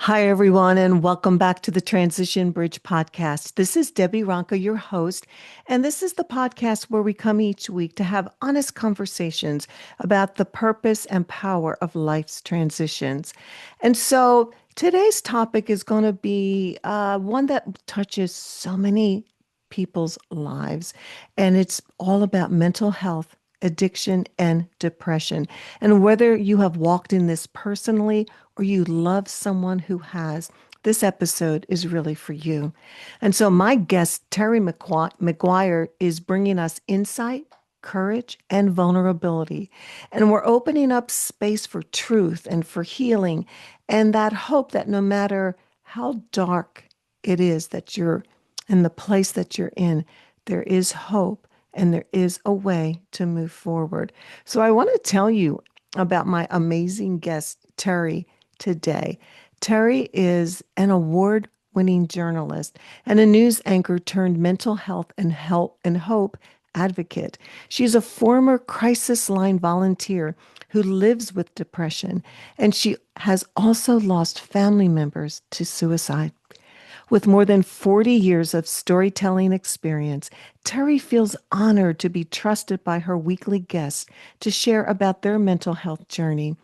Hi, everyone, and welcome back to the Transition Bridge podcast. This is Debbie Ronka, your host, and this is the podcast where we come each week to have honest conversations about the purpose and power of life's transitions. And so today's topic is going to be one that touches so many people's lives, and it's all about mental health, addiction, and depression. And whether you have walked in this personally or you love someone who has, this episode is really for you. And so, my guest, Terry McGuire, is bringing us insight, courage, and vulnerability. And we're opening up space for truth and for healing and that hope that no matter how dark it is that you're in the place that you're in, there is hope and there is a way to move forward. So I want to tell you about my amazing guest, Terry, today. Terry is an award-winning journalist and a news anchor turned mental health and hope advocate. She's a former crisis line volunteer who lives with depression, and she has also lost family members to suicide. With more than 40 years of storytelling experience, Terry feels honored to be trusted by her weekly guests to share about their mental health journey.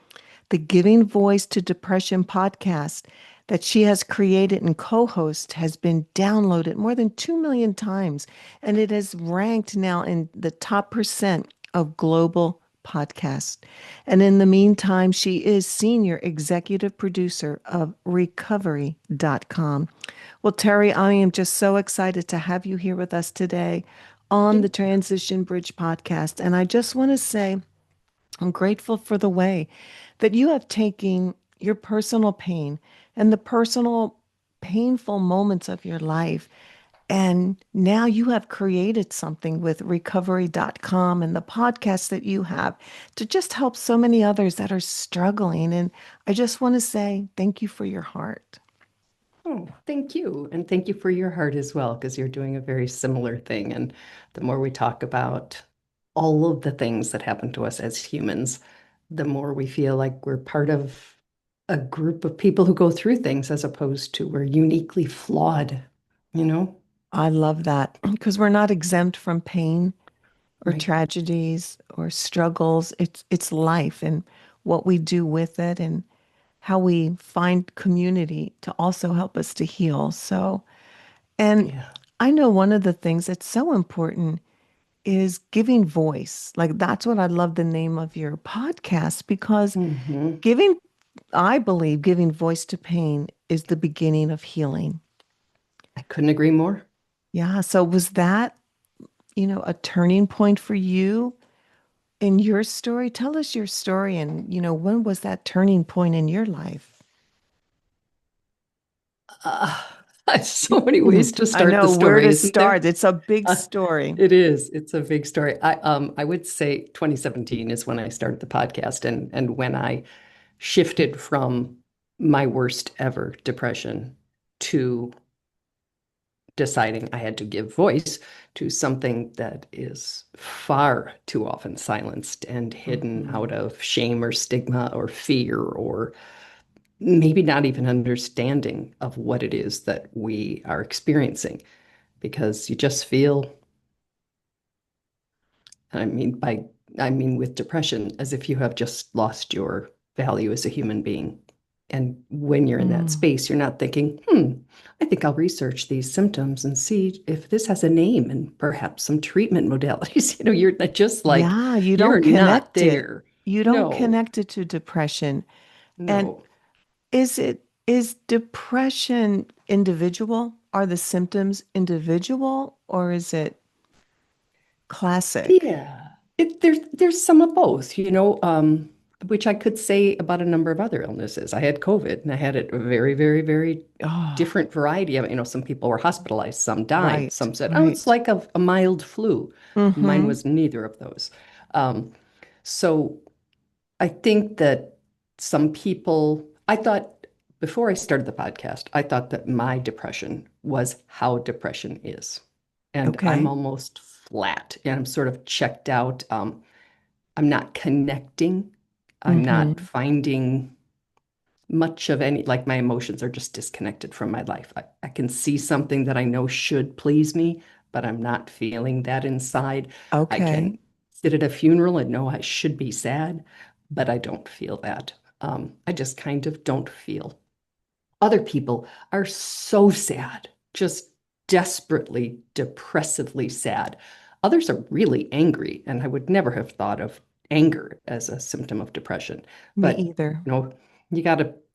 The Giving Voice to Depression podcast that she has created and co-host has been downloaded more than 2 million times, and it has ranked now in the top percent of global podcasts. And in the meantime, she is senior executive producer of recovery.com. Well, Terry, I am just so excited to have you here with us today on the Thank you. Transition Bridge podcast. And I just want to say I'm grateful for the way that you have taken your personal pain and the personal painful moments of your life. And now you have created something with recovery.com and the podcast that you have to just help so many others that are struggling. And I just want to say thank you for your heart. Oh, thank you. And thank you for your heart as well, because you're doing a very similar thing. And the more we talk about all of the things that happen to us as humans, the more we feel like we're part of a group of people who go through things as opposed to we're uniquely flawed, you know? I love that because we're not exempt from pain or Right. tragedies or struggles. It's life and what we do with it and how we find community to also help us to heal. So, and Yeah. I know one of the things that's so important is giving voice. Like that's what I love the name of your podcast because Hmm. giving, I believe giving voice to pain is the beginning of healing. I couldn't agree more. Yeah. So was that, a turning point for you in your story? Tell us your story and, when was that turning point in your life? Uh, so many ways to I start the know where story, to isn't there? start. It's a big Uh, story. it is. It's a big story. I would say 2017 is when I started the podcast and when I shifted from my worst ever depression to deciding I had to give voice to something that is far too often silenced and hidden Mhm. out of shame or stigma or fear or maybe not even understanding of what it is that we are experiencing because you just feel I mean, by I mean with depression, as if you have just lost your value as a human being. And when you're in that Mm. space, you're not thinking, I think I'll research these symptoms and see if this has a name and perhaps some treatment modalities. You're not just like, Yeah, you you're don't not connect it. there. You don't No, connect it to depression. And no. is depression individual? Are the symptoms individual or is it classic? Yeah, there's some of both, which I could say about a number of other illnesses. I had COVID and I had it a very, very, very Oh, different variety of it. Some people were hospitalized, some died, right, some said, oh, it's right. like a mild flu. Mine Mm-hmm. was neither of those. Um, so I think that some people, I thought before I started the podcast, I thought that my depression was how depression is. And I'm Okay. almost flat and I'm sort of checked out. I'm not connecting. I'm not Mm-hmm. finding much of any, like my emotions are just disconnected from my life. I can see something that I know should please me, but I'm not feeling that inside. I Okay. can sit at a funeral and know I should be sad, but I don't feel that. I just kind of don't feel. Other people are so sad, just desperately, depressively sad. Others are really angry, and I would never have thought of anger as a symptom of depression. Me But, either.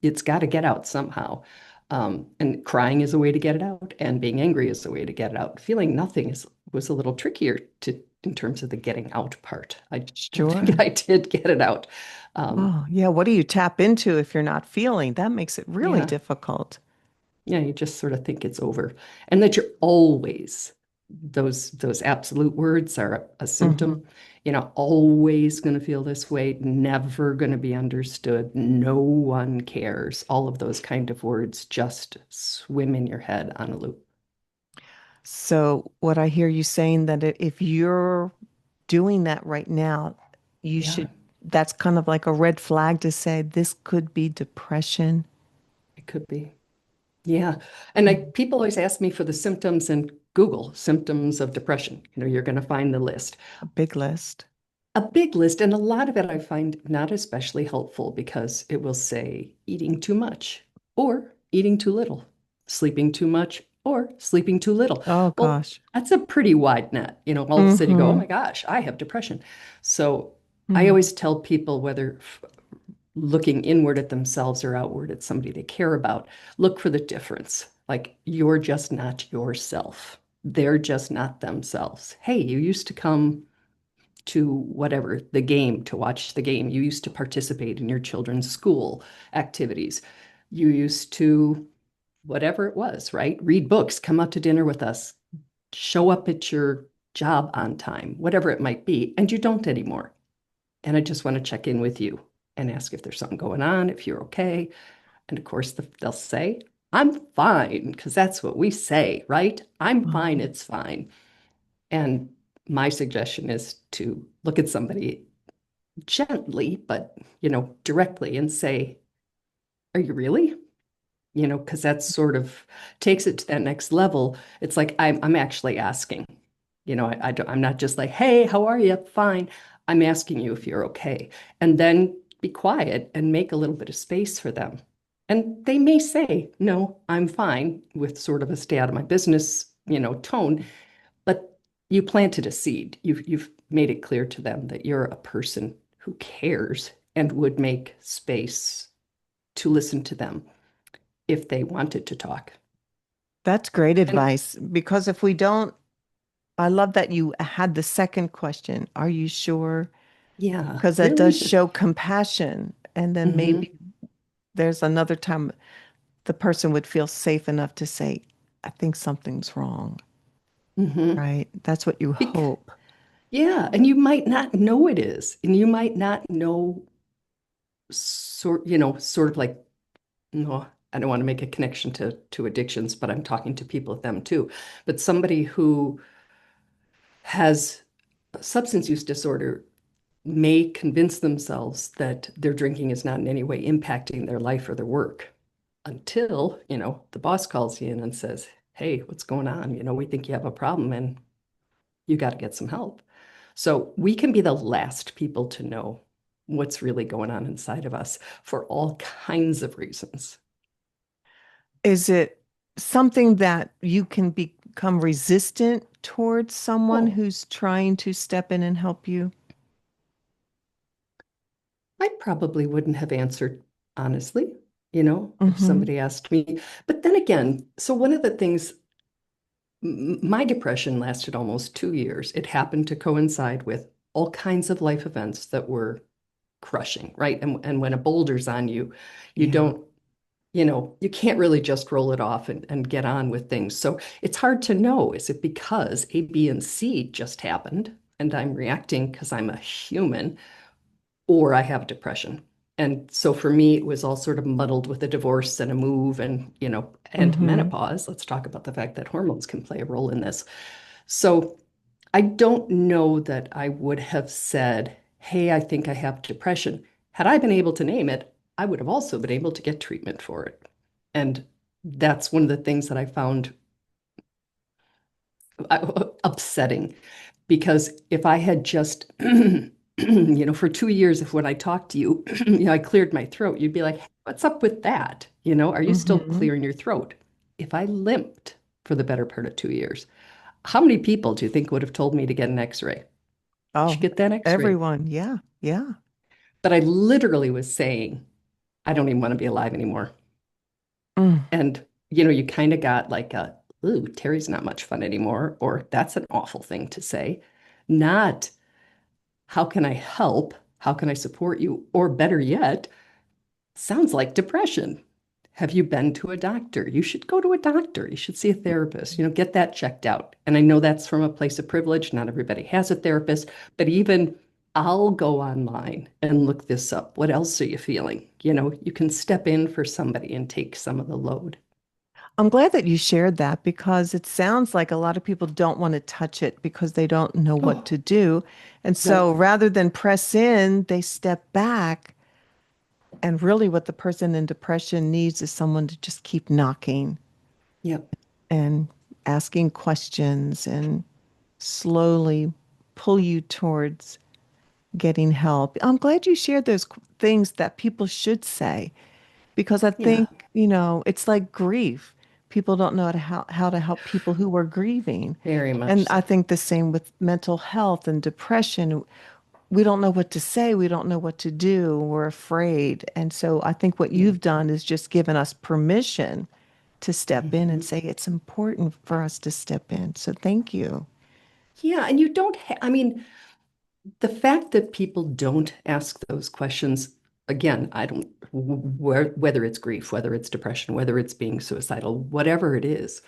it's got to get out somehow. And crying is a way to get it out, and being angry is a way to get it out. Feeling nothing was a little trickier in terms of the getting out part. I think Sure. I did get it out. Um, Oh, yeah. What do you tap into if you're not feeling? That makes it really yeah. difficult. Yeah, you just sort of think it's over. And that you're always, those absolute words are a Hmm. symptom. Always going to feel this way, never going to be understood, no one cares. All of those kind of words just swim in your head on a loop. So, what I hear you saying that if you're doing that right now, you Yeah, should, that's kind of like a red flag to say this could be depression. it could be. Yeah. And Mm. people always ask me for the symptoms and Google symptoms of depression. You're going to find the list. A big list. A big list, and a lot of it I find not especially helpful because it will say eating too much or eating too little, sleeping too much or sleeping too little. Oh Well, gosh. that's a pretty wide net. All of a sudden you go, oh Mm-hmm. my gosh, I have depression. So I Mm. always tell people, whether looking inward at themselves or outward at somebody they care about, look for the difference. Like, you're just not yourself. They're just not themselves. Hey, you used to come to whatever, the game, to watch the game. You used to participate in your children's school activities. You used to, whatever it was, right? Read books, come out to dinner with us, show up at your job on time, whatever it might be, and you don't anymore. And I just want to check in with you and ask if there's something going on, if you're okay. And of course, they'll say, I'm fine, because that's what we say, right? I'm fine, Mhm. it's fine. And my suggestion is to look at somebody gently, but directly, and say, "Are you really?" Because that sort of takes it to that next level. It's like I'm actually asking. I'm not just like, "Hey, how are you?" Fine. I'm asking you if you're okay, and then be quiet and make a little bit of space for them. And they may say, "No, I'm fine," with sort of a stay out of my business, tone. But you planted a seed. You've made it clear to them that you're a person who cares and would make space to listen to them if they wanted to talk. That's great And advice because if we don't, I love that you had the second question. Are you sure? yeah, Because that does really. show compassion. And then maybe Hmm. there's another time the person would feel safe enough to say, I think something's wrong, Hmm. right? That's what you Bec- hope. yeah, and you might not know it is, and you might not know, sort of like, no, I don't want to make a connection to addictions, but I'm talking to people with them too. But somebody who has a substance use disorder may convince themselves that their drinking is not in any way impacting their life or their work until, the boss calls you in and says, "Hey, what's going on? We think you have a problem and you got to get some help." So we can be the last people to know what's really going on inside of us for all kinds of reasons. Is it something that you can become resistant towards someone Oh, who's trying to step in and help you? I probably wouldn't have answered honestly, if Hmm. somebody asked me. But then again, so one of the things, my depression lasted almost 2 years. It happened to coincide with all kinds of life events that were crushing, right? And when a boulder's on you, you Yeah. don't, you can't really just roll it off and get on with things. So it's hard to know, is it because A, B, and C just happened and I'm reacting because I'm a human, or I have depression? And so for me, it was all sort of muddled with a divorce and a move and Hmm. menopause. Let's talk about the fact that hormones can play a role in this. So I don't know that I would have said, "Hey, I think I have depression." Had I been able to name it, I would have also been able to get treatment for it. And that's one of the things that I found upsetting because if I had just, for 2 years, if when I talked to you, I cleared my throat, you'd be like, "Hey, what's up with that? Are you still Hmm. clearing your throat?" If I limped for the better part of 2 years, how many people do you think would have told me to get an x-ray? You should Oh, get that x-ray. everyone. Yeah. Yeah. But I literally was saying, I don't even want to be alive anymore. Mm. And, you kind of got like ooh, Terry's not much fun anymore, or that's an awful thing to say. Not, how can I help? How can I support you? Or better yet, sounds like depression. Have you been to a doctor? You should go to a doctor. You should see a therapist, get that checked out. And I know that's from a place of privilege. Not everybody has a therapist, but even I'll go online and look this up. What else are you feeling? You can step in for somebody and take some of the load. I'm glad that you shared that because it sounds like a lot of people don't want to touch it because they don't know what Oh, to do. And so no. rather than press in, they step back. And really, what the person in depression needs is someone to just keep knocking Yep. and asking questions and slowly pull you towards getting help. I'm glad you shared those things that people should say because I Yeah. think, it's like grief. People don't know how to help people who are grieving. Very much And I so. think the same with mental health and depression. We don't know what to say. We don't know what to do. We're afraid. And so I think what Yeah. you've done is just given us permission to step in and Mhm. say it's important for us to step in. So thank you. Yeah. And you don't, I mean, the fact that people don't ask those questions, again, I don't, whether it's grief, whether it's depression, whether it's being suicidal, whatever it is,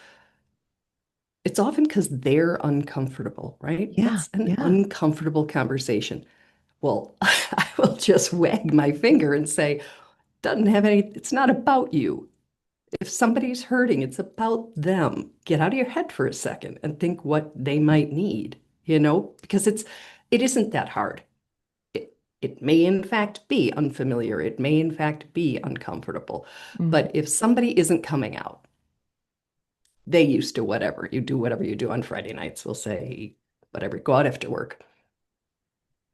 it's often because they're uncomfortable, right? Yeah, That's an yeah. uncomfortable conversation. Well, I will just wag my finger and say, doesn't have any, it's not about you. If somebody's hurting, it's about them. Get out of your head for a second and think what they might need, because it isn't that hard. It may in fact be unfamiliar. It may in fact be uncomfortable. Mhm. But if somebody isn't coming out, they used to whatever you do on Friday nights, we'll say, whatever, go out after work.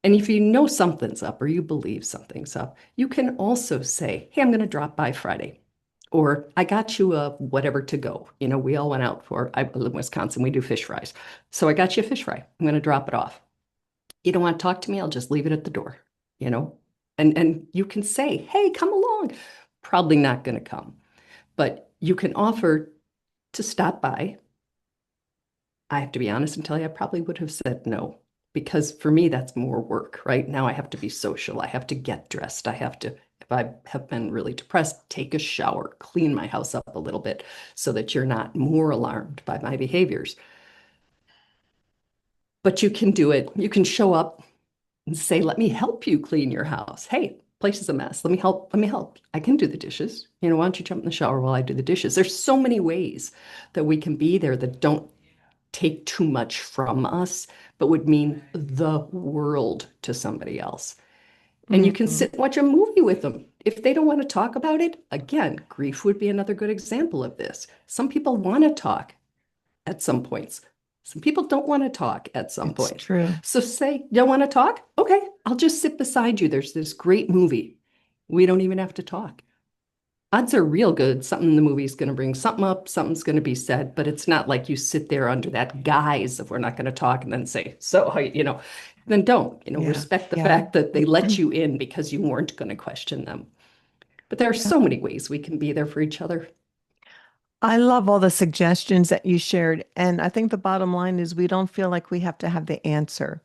And if you know something's up or you believe something's up, you can also say, hey, I'm going to drop by Friday. Or I got you a whatever to go. We all went out I live in Wisconsin, we do fish fries. So I got you a fish fry. I'm going to drop it off. You don't want to talk to me? I'll just leave it at the door, you know? And you can say, hey, come along. Probably not going to come, but you can offer to stop by. I have to be honest and tell you, I probably would have said no because for me, that's more work, right? Now I have to be social. I have to get dressed. I have to, if I have been really depressed, take a shower, clean my house up a little bit so that you're not more alarmed by my behaviors. But you can do it. You can show up and say, let me help you clean your house. Hey, place is a mess. Let me help. Let me help. I can do the dishes. Why don't you jump in the shower while I do the dishes? There's so many ways that we can be there that don't take too much from us, but would mean the world to somebody else. And you can Mhm. sit and watch a movie with them. If they don't want to talk about it, again, grief would be another good example of this. Some people want to talk at some points. Some people don't want to talk at some It's point. true. So say, you don't want to talk? Okay, I'll just sit beside you. There's this great movie. We don't even have to talk. Odds are real good. Something in the movie is going to bring something up, something's going to be said, but it's not like you sit there under that guise of we're not going to talk and then say, so, then don't, Yeah, respect the yeah. fact that they let you in because you weren't going to question them. But there are Yeah. so many ways we can be there for each other. I love all the suggestions that you shared. And I think the bottom line is we don't feel like we have to have the answer.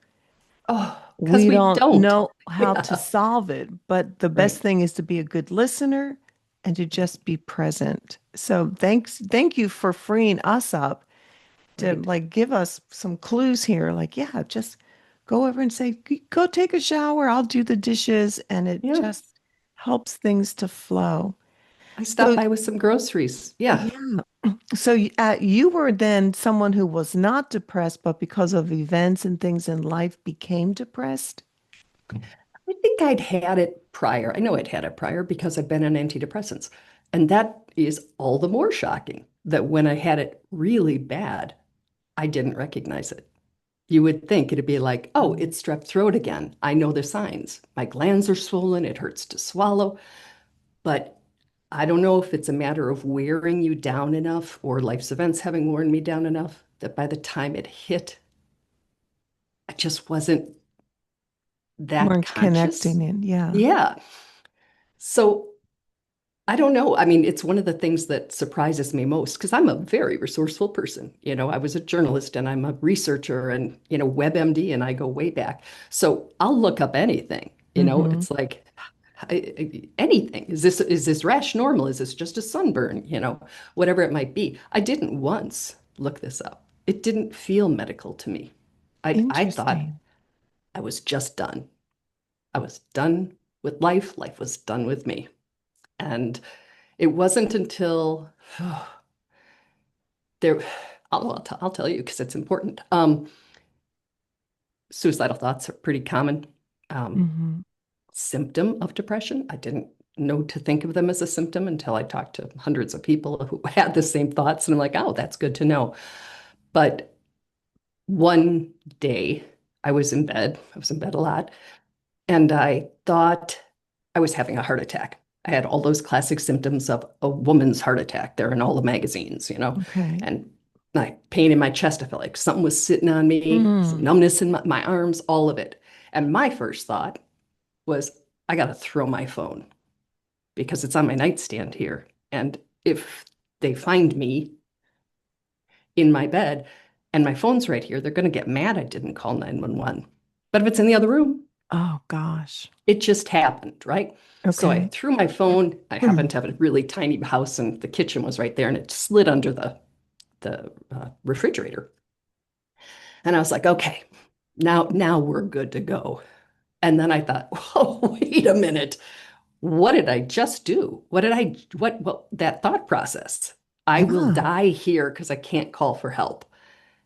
Oh, because We we don't don't. know how to Yeah, solve it, but the best right, thing is to be a good listener and to just be present. So thank you for freeing us up to right. like give us some clues here. Like, yeah, just go over and say, Go take a shower, I'll do the dishes," and it Yeah. just helps things to flow. I stopped So, by with some groceries. Yeah. yeah. So you were then someone who was not depressed, but because of events and things in life became depressed? I think think I'd had it prior. I know I'd had it prior because I've been on antidepressants. And that is all the more shocking that when I had it really bad, I didn't recognize it. You would think it'd be like, oh, Mm. it's strep throat again. I know the signs. My glands are swollen. It hurts to swallow. But I don't know if it's a matter of wearing you down enough or life's events having worn me down enough that by the time it hit, I just wasn't that Weren't connecting conscious. in. Yeah. Yeah. So I don't know. I mean, it's one of the things that surprises me most because I'm a very resourceful person. I was a journalist and I'm a researcher and, WebMD and I go way back. So I'll look up anything. Hmm. It's like anything. Is this rash normal? Is this just a sunburn? Whatever it might be. I didn't once look this up. It didn't feel medical to me. I thought Interesting. I was just done. I was done with life. Life was done with me. And it wasn't until there, I'll tell you because it's important. Suicidal thoughts are pretty common Hmm. symptom of depression. I didn't know to think of them as a symptom until I talked to hundreds of people who had the same thoughts. And I'm like, oh, that's good to know. But one day I was in bed, I was in bed a lot, and I thought I was having a heart attack. I had all those classic symptoms of a woman's heart attack. They're in all the magazines. Okay. And my pain in my chest, I felt like something was sitting on me, some Mm. numbness in my arms, all of it. And my first thought was, I got to throw my phone because it's on my nightstand here. And if they find me in my bed and my phone's right here, they're going to get mad I didn't call 911. But if it's in the other room, Oh gosh. it just happened, right? So I Okay. threw my phone. I happened to have a really tiny house, and the kitchen was right there, and it slid under the refrigerator. And I was like, okay, now we're good to go. And then I thought, oh, wait a minute. What did I just do? What that thought process? I will Yeah. die here because I can't call for help.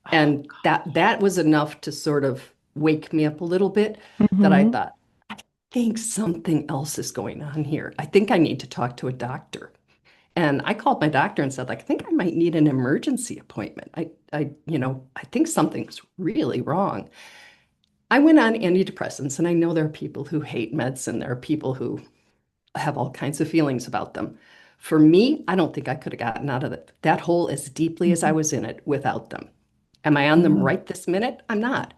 Oh And that was enough to sort of wake me up a little bit God. that I Hmm. thought, I think something else is going on here. I think I need to talk to a doctor. And I called my doctor and said, like, I think I might need an emergency appointment. I think something's really wrong. I went on antidepressants, and I know there are people who hate medicine. There are people who have all kinds of feelings about them. For me, I don't think I could have gotten out of that hole as deeply as I Hmm. was in it without them. Am I on them Yeah. right this minute? I'm not.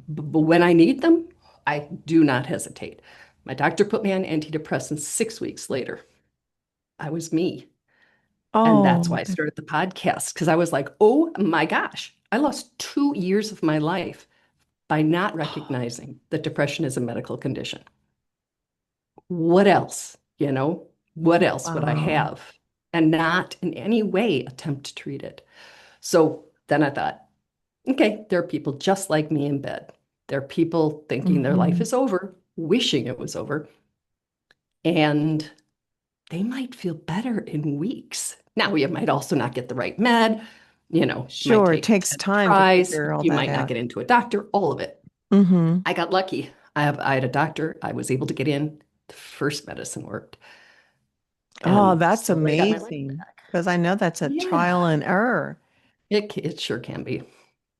But when I need them, I do not hesitate. My doctor put me on antidepressants 6 weeks later. I was me. And that's Oh, why I started the podcast because I was like, oh my gosh, I lost 2 years of my life by not recognizing that depression is a medical condition. What else? What else would I wow. have? And not in any way attempt to treat it. So then I thought, okay, there are people just like me in bed. There are people thinking their life Hmm. is over, wishing it was over, and they might feel better in weeks. Now, you might also not get the right med, might Sure. It take takes 10 time to tries, figure all you that might not out. get into a doctor, all of it. Hmm. I got lucky. I had a doctor. I was able to get in. The first medicine worked, Oh, and that's slowly I got my life amazing. back. Because I know that's a Yeah, trial and error. it sure can be.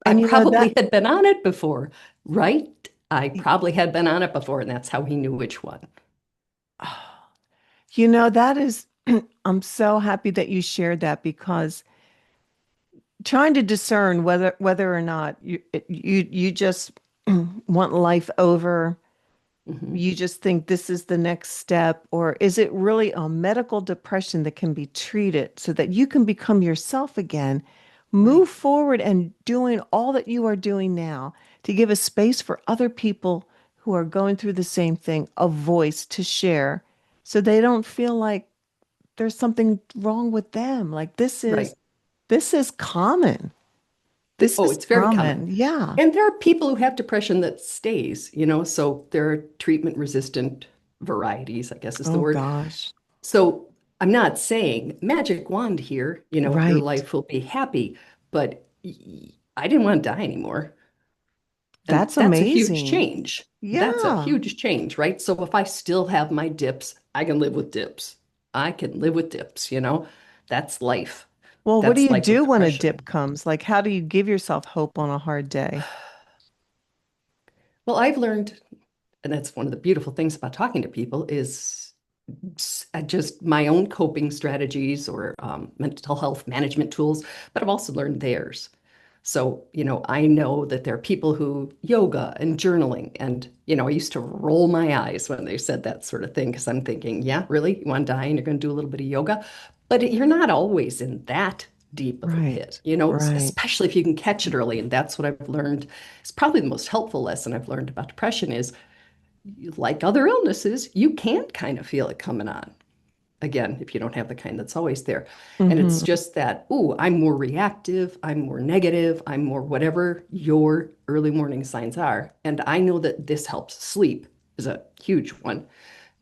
I And probably that, had been on it before, right? I probably had been on it before, and that's how he knew which one. that is, I'm so happy that you shared that because trying to discern whether or not you just want life over, Hmm. you just think this is the next step, or is it really a medical depression that can be treated so that you can become yourself again, Right, move forward and doing all that you are doing now to give a space for other people who are going through the same thing, a voice to share so they don't feel like there's something wrong with them. Like right. this is common. This Oh, is it's very common. common. Yeah. And there are people who have depression that stays, so there are treatment resistant varieties, I guess is the Oh word. gosh. So I'm not saying magic wand here, your Right. life will be happy, but I didn't want to die anymore. And That's that's a huge amazing. change. That's a Yeah. huge change, right? So if I still have my dips, I can live with dips. I can live with dips, you know? That's life. Well, what do That's you life with do when a depression. dip comes? Like, how do you give yourself hope on a hard day? Well, I've learned, and that's one of the beautiful things about talking to people is just my own coping strategies or mental health management tools, but I've also learned theirs. So, I know that there are people who yoga and journaling, and, I used to roll my eyes when they said that sort of thing because I'm thinking, yeah, really? You want to die and you're going to do a little bit of yoga? But you're not always in that deep of a pit, Right. Right. especially if you can catch it early. And that's what I've learned. It's probably the most helpful lesson I've learned about depression is like other illnesses, you can kind of feel it coming on. Again, if you don't have the kind that's always there. And it's Mm-hmm. just that, oh, I'm more reactive, I'm more negative, I'm more whatever your early morning signs are. And I know that this helps. Sleep is a huge one.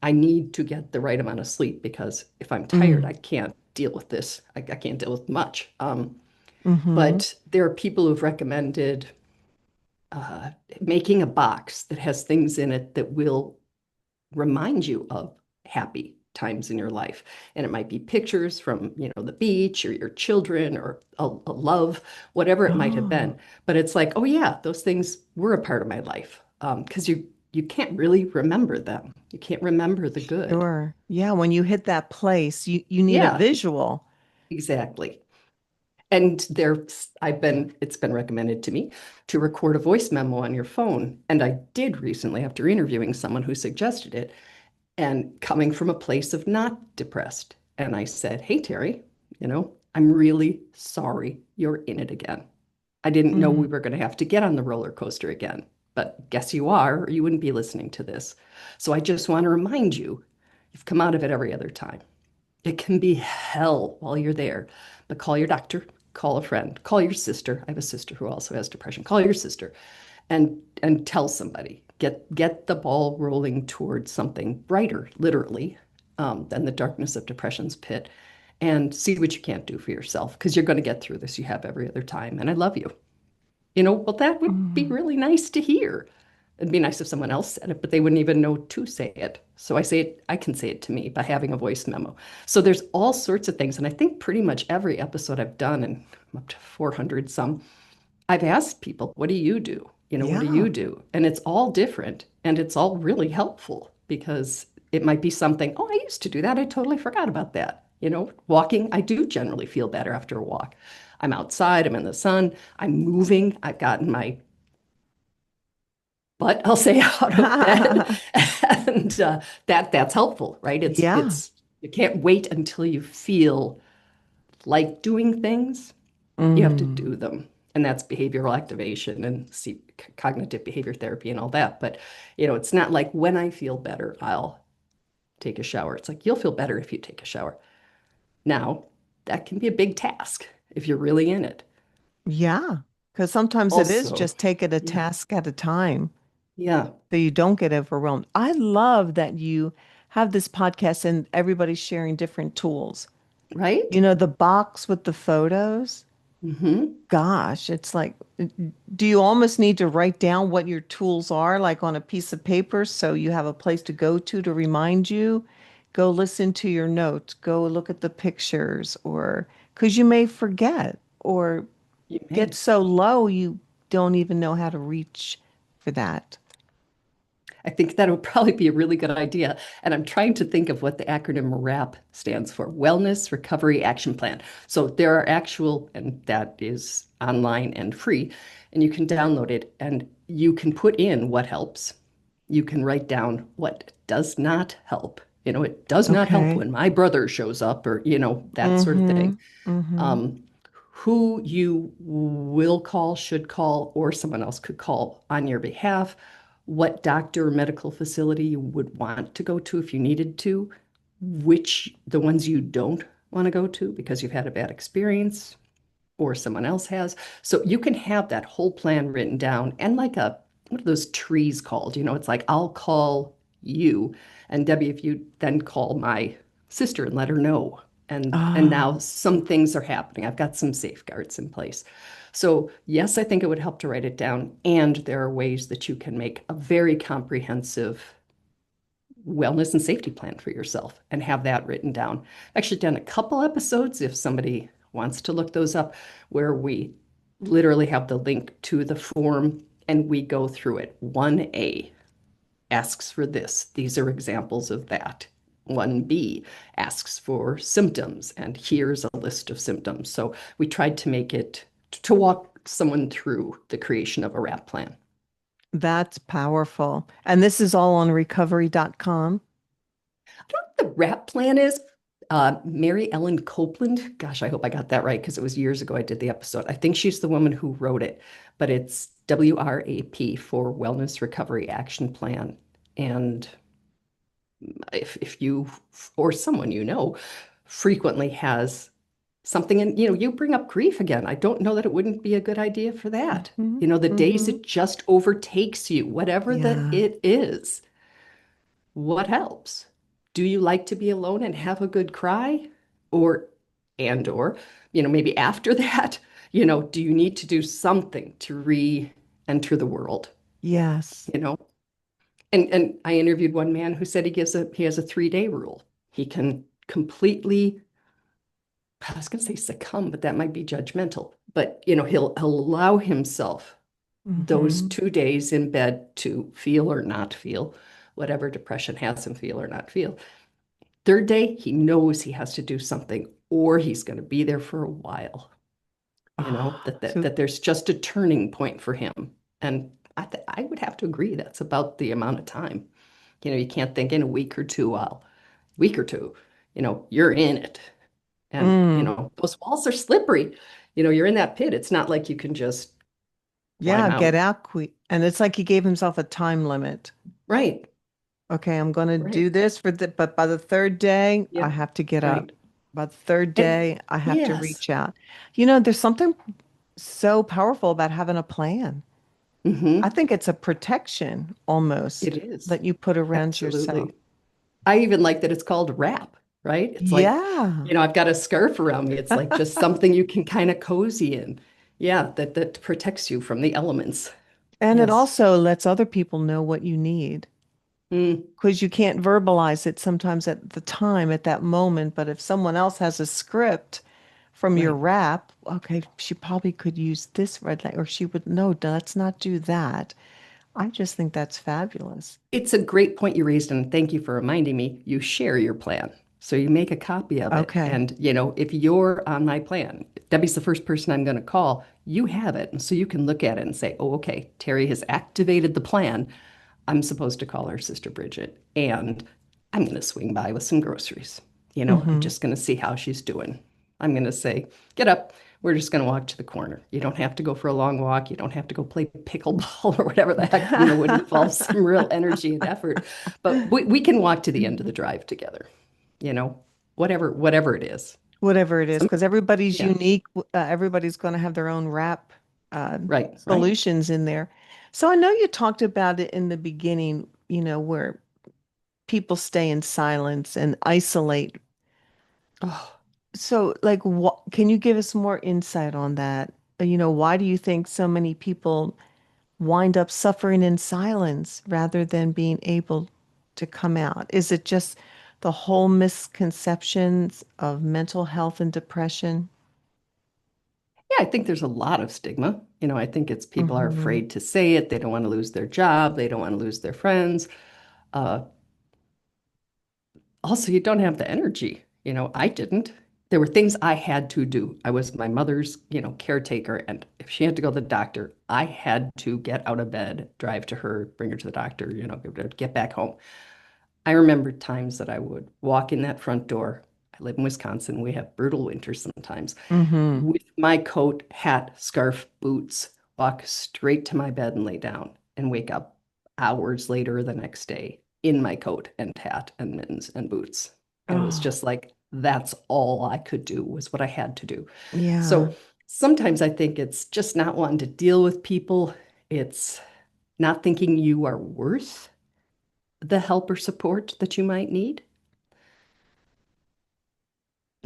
I need to get the right amount of sleep because if I'm tired, Mm. I can't deal with this. I can't deal with much. Mm-hmm. But there are people who've recommended making a box that has things in it that will remind you of happy times in your life. And it might be pictures from, the beach or your children or a love, whatever it might have Oh, been. But it's like, oh yeah, those things were a part of my life. Because you can't really remember them. You can't remember the good. sure. Yeah, when you hit that place, you need a Yeah, visual. exactly. And it's been recommended to me to record a voice memo on your phone. And I did recently after interviewing someone who suggested it. And coming from a place of not depressed. And I said, hey, Terry, I'm really sorry you're in it again. I didn't know we Mm. were going to have to get on the roller coaster again, but guess you are, or you wouldn't be listening to this. So I just want to remind you, you've come out of it every other time. It can be hell while you're there, but call your doctor, call a friend, call your sister. I have a sister who also has depression. Call your sister and tell somebody. Get the ball rolling towards something brighter, literally, than the darkness of depression's pit, and see what you can't do for yourself because you're going to get through this. You have every other time, and I love you. Well, that would be Mm. really nice to hear. It'd be nice if someone else said it, but they wouldn't even know to say it. So I say it, I can say it to me by having a voice memo. So there's all sorts of things. And I think pretty much every episode I've done, and I'm up to 400 some, I've asked people, what do you do? What do Yeah. you do? And it's all different and it's all really helpful because it might be something, oh, I used to do that. I totally forgot about that. Walking, I do generally feel better after a walk. I'm outside, I'm in the sun, I'm moving, I've gotten my butt, I'll say, out of bed. And that's helpful, right? Yeah. You can't wait until you feel like doing things. You have to Mm. do them. And that's behavioral activation and cognitive behavior therapy and all that. But, it's not like when I feel better, I'll take a shower. It's like you'll feel better if you take a shower. Now, that can be a big task if you're really in it. Yeah. Because sometimes it is Also, just take it a yeah, task at a time yeah, so you don't get overwhelmed. I love that you have this podcast and everybody's sharing different tools. right? The box with the photos. Hmm. Gosh, it's like, do you almost need to write down what your tools are, like on a piece of paper, so you have a place to go to remind you? Go listen to your notes, go look at the pictures, or because you may forget or You get may. so low you don't even know how to reach for that. I think that would probably be a really good idea. And I'm trying to think of what the acronym WRAP stands for, Wellness Recovery Action Plan. So there are actual, and that is online and free, and you can download it and you can put in what helps. You can write down what does not help. It does not help Okay. when my brother shows up or, that sort of Mm-hmm. thing. Mm-hmm. Um, who you will call, should call, or someone else could call on your behalf, what doctor or medical facility you would want to go to if you needed to, which the ones you don't want to go to because you've had a bad experience or someone else has. So you can have that whole plan written down and like what are those trees called? It's like I'll call you and Debbie, if you then call my sister and let her know. And Ah, now some things are happening. I've got some safeguards in place. So yes, I think it would help to write it down. And there are ways that you can make a very comprehensive wellness and safety plan for yourself and have that written down. Actually done a couple episodes if somebody wants to look those up, where we literally have the link to the form and we go through it. 1A asks for this. These are examples of that. 1B asks for symptoms, and here's a list of symptoms. So we tried to make it to walk someone through the creation of a RAP plan. that's powerful. And this is all on recovery.com. The RAP plan is Mary Ellen Copeland. Gosh, I hope I got that right because it was years ago I did the episode. I think she's the woman who wrote it, but it's WRAP for Wellness Recovery Action Plan. And if you or someone you know frequently has something, and you bring up grief again, I don't know that it wouldn't be a good idea for that. Hmm. The days Hmm. it just overtakes you, whatever that Yeah. it is, what helps? Do you like to be alone and have a good cry? Or, or, maybe after that, do you need to do something to re-enter the world? Yes. You know? And I interviewed one man who said he has a 3-day rule. He can completely, I was going to say succumb, but that might be judgmental. But he'll allow himself those Hmm. 2 days in bed to feel or not feel whatever depression has him feel or not feel. Third day, he knows he has to do something, or he's going to be there for a while. Oh, That there's just a turning point for him. And I would have to agree that's about the amount of time. You can't think in a week or two, week or two, you're in it. And, mm, those walls are slippery. You're in that pit. It's not like you can just yeah, climb get out. out quick. And it's like he gave himself a time limit. Right, Okay, I'm going to right. do this but by the third day, I Yep, have to get up. right. By the third And day, I have to yes, reach out. There's something so powerful about having a plan. I hmm think it's a protection it almost is. that you put around yourself. Absolutely. I even like that it's called wrap, right? It's like, Yeah. I've got a scarf around me. It's like just something you can kind of cozy in. Yeah, that protects you from the elements. And it Yes. also lets other people know what you need Mm, because you can't verbalize it sometimes at the time, at that moment. But if someone else has a script from your right. rap, okay, she probably could use this red light, or she would, no, let's not do that. I just think that's fabulous. It's a great point you raised, and thank you for reminding me. You share your plan. So you make a copy of it. Okay. And, if you're on my plan, if Debbie's the first person I'm going to call, you have it. And so you can look at it and say, oh, okay, Terry has activated the plan. I'm supposed to call her sister Bridget, and I'm going to swing by with some groceries. I'm Hmm. just going to see how she's doing. I'm going to say, get up. We're just going to walk to the corner. You don't have to go for a long walk. You don't have to go play pickleball or whatever the heck, would involve some real energy and effort. But we can walk to the end of the drive together, you know, whatever it is. Whatever it is, Some, because everybody's yeah, unique. Everybody's going to have their own rap right. solutions in there. So I know you talked about it in the beginning, where people stay in silence and isolate. Oh, So, like, what can you give us more insight on that? Why do you think so many people wind up suffering in silence rather than being able to come out? Is it just the whole misconceptions of mental health and depression? yeah, I think there's a lot of stigma. I think it's people are Hmm. afraid to say it. They don't want to lose their job. They don't want to lose their friends. Uh, Also, you don't have the energy. I didn't. There were things I had to do. I was my mother's, caretaker. And if she had to go to the doctor, I had to get out of bed, drive to her, bring her to the doctor, get back home. I remember times that I would walk in that front door. I live in Wisconsin. We have brutal winters sometimes. Hmm. With my coat, hat, scarf, boots, walk straight to my bed and lay down and wake up hours later the next day in my coat and hat and mittens and boots. And it was Oh, just like, that's all I could do was what I had to do. yeah. So sometimes I think it's just not wanting to deal with people. It's not thinking you are worth the help or support that you might need.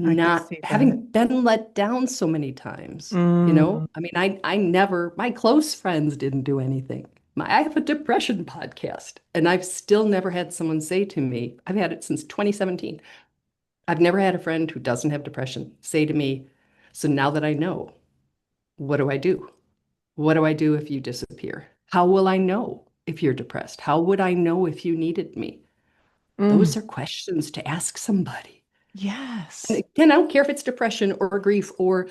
I could not see that. having been let down so many times, you Mm, know? I mean, I never, my close friends didn't do anything. I have a depression podcast, and I've still never had someone say to me, I've had it since 2017. I've never had a friend who doesn't have depression say to me, so now that I know, what do I do? What do I do if you disappear? How will I know if you're depressed? How would I know if you needed me? mm, Those are questions to ask somebody. And yes. again, I don't care if it's depression or grief or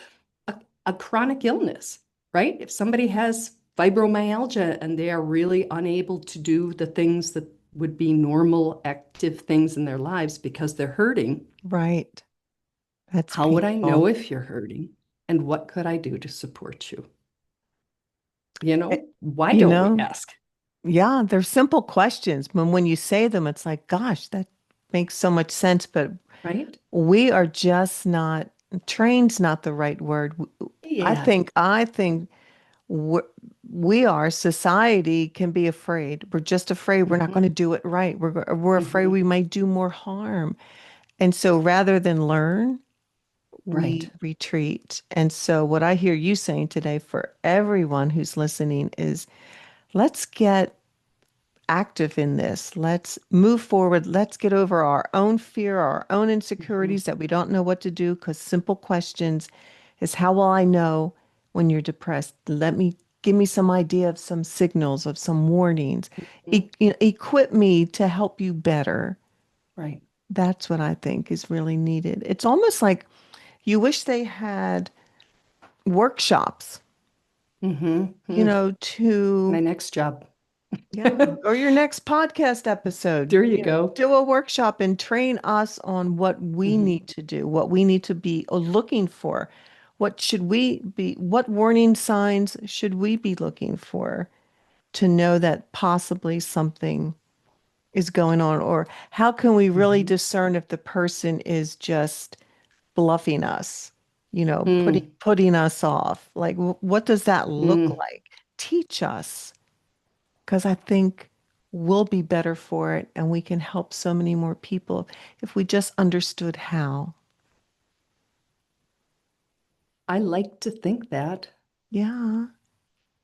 a chronic illness, right? If somebody has fibromyalgia and they are really unable to do the things that would be normal, active things in their lives because they're hurting, Right. That's how would I know painful. if you're hurting? And what could I do to support you? You Eh, know, why You don't we know, ask? yeah, they're simple questions, but when you say them, it's like, gosh, that makes so much sense. But Right? we are just not trained's not the right word. Yeah. I think we're, we are society can be afraid. We're just afraid we're not going to Hmm. do it right. We're afraid Hmm. we might do more harm. And so rather than learn, Right. we retreat. And so what I hear you saying today for everyone who's listening is let's get active in this. Let's move forward. Let's get over our own fear, our own Hmm. insecurities that we don't know what to do because simple questions is how will I know when you're depressed? Give me some idea of some signals, of some warnings. Equip me to help you better. Right. That's what I think is really needed. It's almost like you wish they had workshops, Hmm. My to next job. yeah, or your next podcast episode, There you go. do a workshop and train us on what we Hmm. need to do, what we need to be looking for. What warning signs should we be looking for to know that possibly something is going on? Or how can we really Hmm. discern if the person is just bluffing us, Mm. putting us off? Like, what does that look Mm. like? Teach us because I think we'll be better for it and we can help so many more people if we just understood how. I like to think that. Yeah.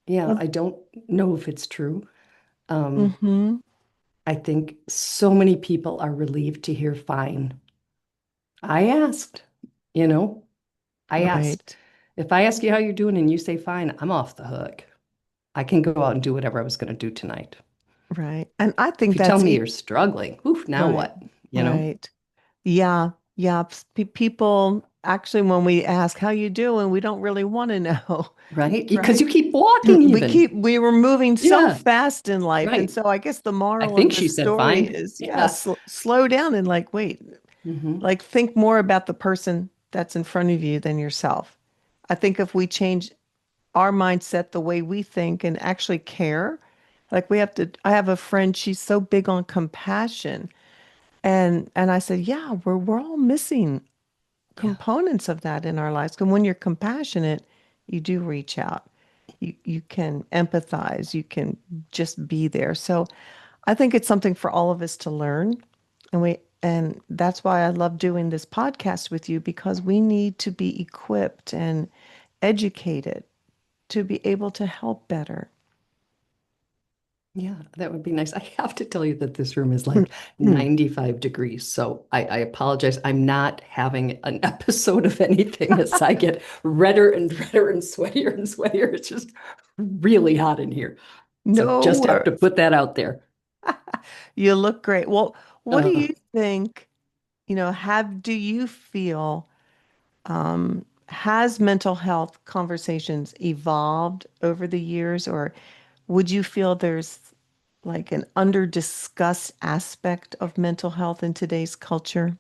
Yeah, Well, I don't know if it's true. Um, mm-hmm. I think so many people are relieved to hear fine. I asked, you know, I asked. Right. If I ask you how you're doing and you say fine, I'm off the hook. I can go out and do whatever I was going to do tonight. Right. And I If think you tell that's me you're struggling, oof, now right. what? You know, Right. Yeah. Yeah. People actually, when we ask how you doing, we don't really want to know. right? Because Right. you keep walking even. We were moving so Yeah, fast in life. And right. so I guess the I moral of think the she said story fine. is, yeah, Yeah. slow down and like, wait, Hmm. like think more about the person that's in front of you than yourself. I think if we change our mindset, the way we think and actually care, like I have a friend, she's so big on compassion. And I said, yeah, we're all missing Yeah. components of that in our lives. And when you're compassionate, you do reach out. You can empathize, you can just be there. So I think it's something for all of us to learn. And that's why I love doing this podcast with you because we need to be equipped and educated to be able to help better. Yeah, that would be nice. I have to tell you that this room is like 95 degrees. So I apologize. I'm not having an episode of anything as I get redder and redder and sweatier. It's just really hot in here. So No just have to worries. put that out there. You look great. Well, what do Uh, you think, do you feel has mental health conversations evolved over the years, or would you feel there's like an under discussed aspect of mental health in today's culture?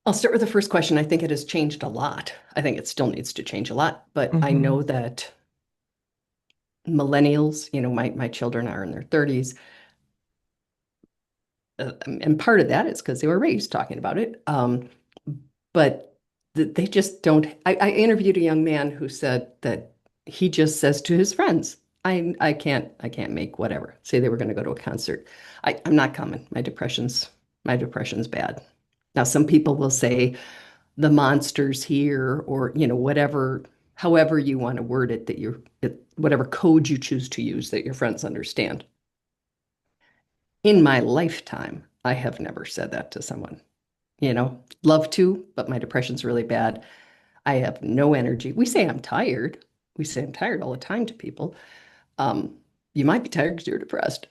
I'll start with the first question. I think it has changed a lot. I think it still needs to change a lot, but I Hmm. know that millennials, my children are in their 30s, and part of that is because they were raised talking about it. But they just don't. I interviewed a young man who said that he just says to his friends, I can't make whatever. Say they were going to go to a concert. I'm not coming. My depression's bad. Now, some people will say the monster's here, or, whatever, however you want to word it, whatever code you choose to use that your friends understand. In my lifetime, I have never said that to someone. Love to, but my depression's really bad. I have no energy. We say I'm tired. We say I'm tired all the time to people. Um, you might be tired because you're depressed.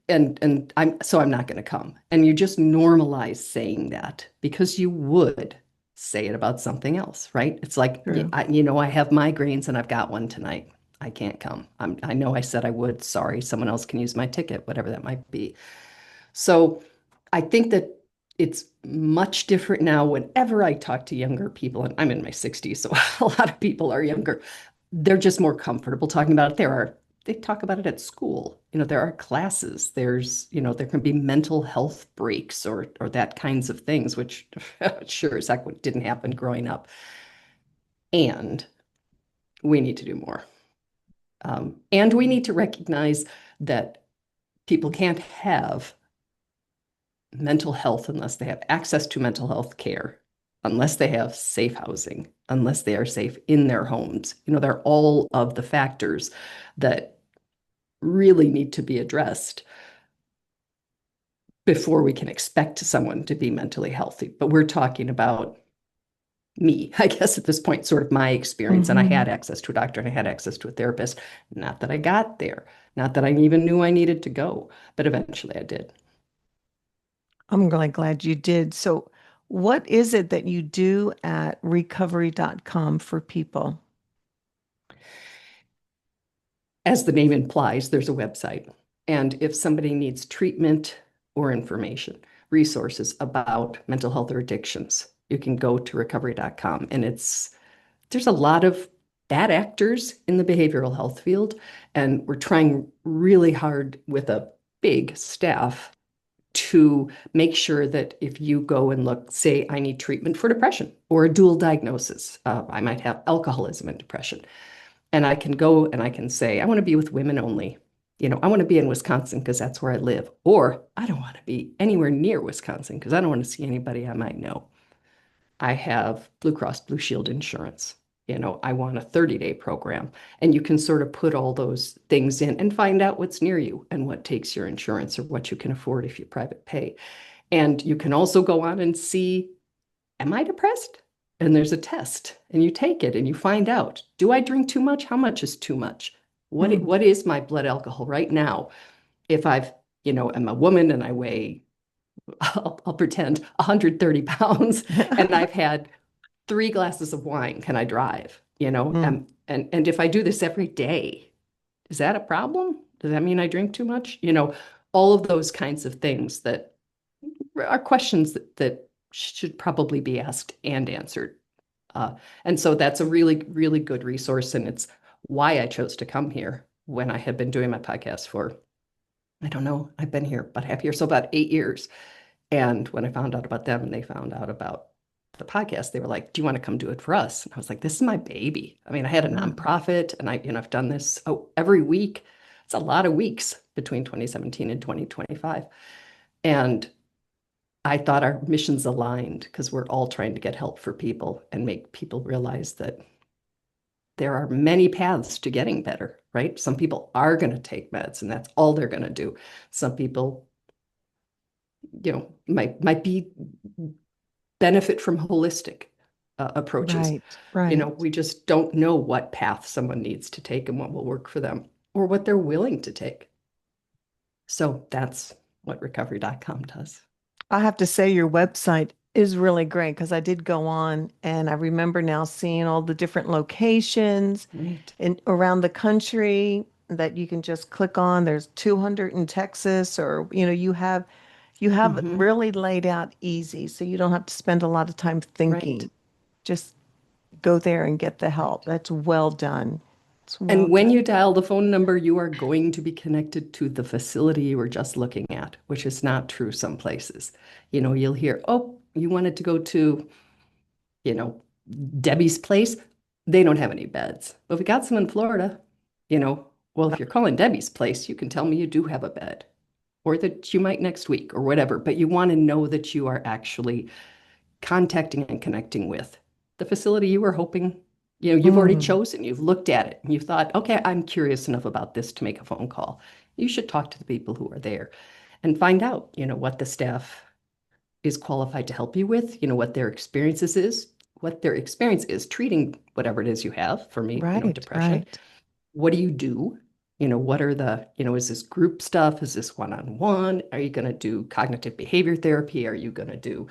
And I'm not going to come. And you just normalize saying that because you would say it about something else, right? It's like, True. I have migraines and I've got one tonight. I can't come. I know I said I would. Sorry, someone else can use my ticket, whatever that might be. So I think that it's much different now whenever I talk to younger people, and I'm in my 60s, so a lot of people are younger. They're just more comfortable talking about it. They talk about it at school. There are classes. There can be mental health breaks or that kinds of things, which sure as heck didn't happen growing up. And we need to do more. And we need to recognize that people can't have mental health unless they have access to mental health care, unless they have safe housing, unless they are safe in their homes. They're all of the factors that really need to be addressed before we can expect someone to be mentally healthy. But we're talking about me, I guess, at this point, sort of my experience. And I Hmm. had access to a doctor and I had access to a therapist. Not that I got there, not that I even knew I needed to go, but eventually I did. I'm really glad you did. So, what is it that you do at recovery.com for people? As the name implies, there's a website. And if somebody needs treatment or information, resources about mental health or addictions, you can go to recovery.com. And there's a lot of bad actors in the behavioral health field. And we're trying really hard with a big staff to make sure that if you go and look, say, I need treatment for depression or a dual diagnosis, I might have alcoholism and depression. And I can go and I can say, I want to be with women only. I want to be in Wisconsin because that's where I live. Or I don't want to be anywhere near Wisconsin because I don't want to see anybody I might know. I have Blue Cross Blue Shield insurance. I want a 30-day program. And you can sort of put all those things in and find out what's near you and what takes your insurance or what you can afford if you private pay. And you can also go on and see, am I depressed? And there's a test, and you take it and you find out, do I drink too much? How much is too much? Mm. What is my blood alcohol right now? If I'm a woman and I weigh, I'll pretend 130 pounds, and I've had 3 glasses of wine, can I drive? Mm. And if I do this every day, is that a problem? Does that mean I drink too much? All of those kinds of things that are questions that should probably be asked and answered. And so that's a really, really good resource. And it's why I chose to come here when I had been doing my podcast for, I don't know, I've been here about half a year, so about 8 years. And when I found out about them and they found out about the podcast, they were like, do you want to come do it for us? And I was like, this is my baby. I mean, I had a Yeah. nonprofit and I've done this every week. It's a lot of weeks between 2017 and 2025. And I thought our missions aligned because we're all trying to get help for people and make people realize that there are many paths to getting better, right? Some people are going to take meds and that's all they're going to do. Some people, might be benefit from holistic approaches. Right, right. We just don't know what path someone needs to take and what will work for them or what they're willing to take. So that's what recovery.com does. I have to say your website is really great because I did go on and I remember now seeing all the different locations Right. in around the country that you can just click on. There's 200 in Texas, or you have it Hmm. really laid out easy so you don't have to spend a lot of time Right. thinking. Just go there and get the help. Right. That's well done. It's well And when done. you dial the phone number, you are going to be connected to the facility you were just looking at, which is not true some places. You'll hear, oh, you wanted to go to, you know, Debbie's place. They don't have any beds, but we got some in Florida. Well, if you're calling Debbie's place, you can tell me you do have a bed or that you might next week or whatever. But you want to know that you are actually contacting and connecting with the facility you were hoping, you've already Mm, chosen, you've looked at it, and you've thought, okay, I'm curious enough about this to make a phone call. You should talk to the people who are there and find out, what the staff is qualified to help you with, what their experience is treating whatever it is you have. For me, right, depression. right, What do you do? What are is this group stuff? Is this one-on-one? Are you going to do cognitive behavior therapy? Are you going to do